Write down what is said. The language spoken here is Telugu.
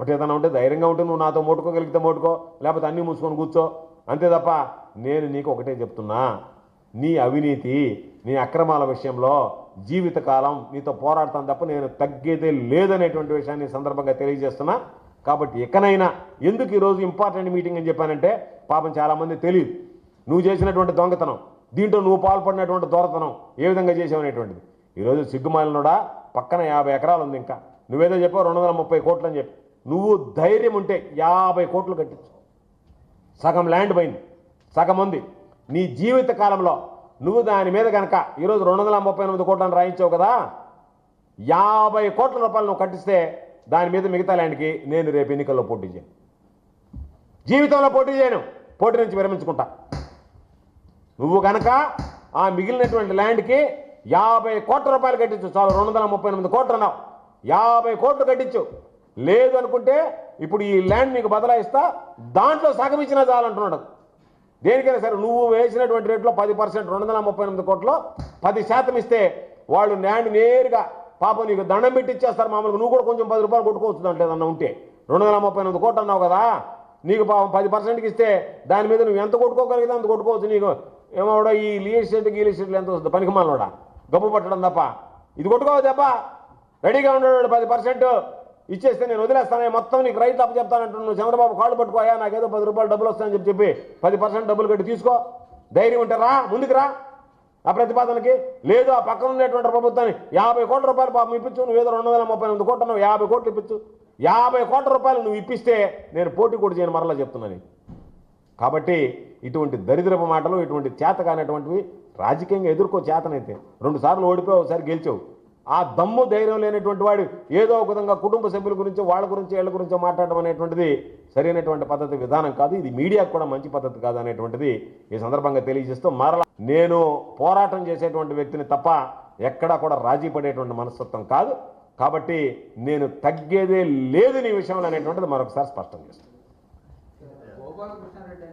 కాబట్టి ఏదైనా ఉంటే ధైర్యంగా ఉంటే నువ్వు నాతో మోటుకోగలిగితే మోటుకో, లేకపోతే అన్నీ మూసుకొని కూర్చో, అంతే తప్ప నేను నీకు ఒకటే చెప్తున్నా, నీ అవినీతి నీ అక్రమాల విషయంలో జీవితకాలం నీతో పోరాడతాను తప్ప నేను తగ్గేదే లేదనేటువంటి విషయాన్ని సందర్భంగా తెలియజేస్తున్నా. కాబట్టి ఎక్కనైనా ఎందుకు ఈరోజు ఇంపార్టెంట్ మీటింగ్ అని చెప్పానంటే, పాపం చాలామంది తెలియదు నువ్వు చేసినటువంటి దొంగతనం, దీంట్లో నువ్వు పాల్పడినటువంటి దొరతనం ఏ విధంగా చేసావనేటువంటిది. ఈరోజు సిగ్గుమాలినోడా, పక్కన 50 ఎకరాలు ఉంది, ఇంకా నువ్వేదో చెప్పావు 230 కోట్లు అని చెప్పి. నువ్వు ధైర్యం ఉంటే 50 కోట్లు కట్టించు. సగం ల్యాండ్ పోయింది, సగం ఉంది. నీ జీవిత కాలంలో నువ్వు దాని మీద కనుక ఈరోజు 238 కోట్లను రాయించావు కదా, 50 కోట్ల రూపాయలు నువ్వు కట్టిస్తే దాని మీద మిగతా ల్యాండ్కి నేను రేపు ఎన్నికల్లో పోటీ చేయను, జీవితంలో పోటీ చేయను, పోటీ నుంచి విరమించుకుంటా. నువ్వు కనుక ఆ మిగిలినటువంటి ల్యాండ్కి 50 కోట్ల రూపాయలు కట్టించు, చాలు. 238 కోట్లు అన్నావు, 50 కోట్లు కట్టించు. లేదు అనుకుంటే ఇప్పుడు ఈ ల్యాండ్ నీకు బదలాయిస్తా, దాంట్లో సగం ఇచ్చినా చాలంటున్నాడు. దేనికైనా సరే నువ్వు వేసినటువంటి రేట్లో 10%, 238 కోట్లో 10% ఇస్తే వాళ్ళు ల్యాండ్ నేరుగా పాపం నీకు దండం పెట్టి ఇచ్చేస్తారు. మామూలుగా నువ్వు కూడా కొంచెం 10 రూపాయలు కొట్టుకోవచ్చు అంటే ఏదన్నా ఉంటే. 238 కోట్లు అన్నావు కదా, నీకు పాపం 10%కి ఇస్తే దాని మీద నువ్వు ఎంత కొట్టుకోగలిగితే అంత కొట్టుకోవచ్చు. నీకు ఏమోడా ఈ లీజ్ షీట్లు ఎంత వస్తుంది, పనికి మాలోడా గబ్బు పట్టడం తప్ప ఇది కొట్టుకోవచ్చు తప్ప. రెడీగా ఉండేవాడు 10% ఇచ్చేస్తే నేను వదిలేస్తానే, మొత్తం నీకు రైతు అప్పు చెప్తానంటున్నాను. నువ్వు చంద్రబాబు కాళ్ళు పట్టుకోయా, నాకేదో 10 రూపాయలు డబ్బులు వస్తాయని చెప్పి 10% డబ్బులు కట్టి తీసుకో. ధైర్యం ఉంటే రా, ముందుకు రా ఆ ప్రతిపాదనకి. లేదు ఆ పక్కన ఉండేటువంటి ప్రభుత్వాన్ని 50 కోట్ల రూపాయలు పాపం ఇప్పించు. నువ్వేదో 238 కోట్లు అన్నావు, 50 కోట్లు ఇప్పించు. 50 కోట్ల రూపాయలు నువ్వు ఇప్పిస్తే నేను పోటీ కూడా చేయను, మరలా చెప్తున్నాను. కాబట్టి ఇటువంటి దరిద్రపు మాటలు, ఇటువంటి చేత కానటువంటివి రాజకీయంగా ఎదుర్కో. చేతనైతే 2 సార్లు ఓడిపోయావు, ఒకసారి గెలిచావు. ఆ దమ్ము ధైర్యం లేనటువంటి వాడు ఏదో ఒక విధంగా కుటుంబ సభ్యుల గురించి, వాళ్ళ గురించి, వీళ్ళ గురించి మాట్లాడడం అనేటువంటిది సరైనటువంటి పద్ధతి విధానం కాదు. ఇది మీడియాకు కూడా మంచి పద్ధతి కాదు అనేటువంటిది ఈ సందర్భంగా తెలియజేస్తూ, మరలా నేను పోరాటం చేసేటువంటి వ్యక్తిని తప్ప ఎక్కడా కూడా రాజీ పడేటువంటి మనస్తత్వం కాదు. కాబట్టి నేను తగ్గేదే లేదు నీ విషయంలో అనేటువంటిది మరొకసారి స్పష్టం చేస్తాను.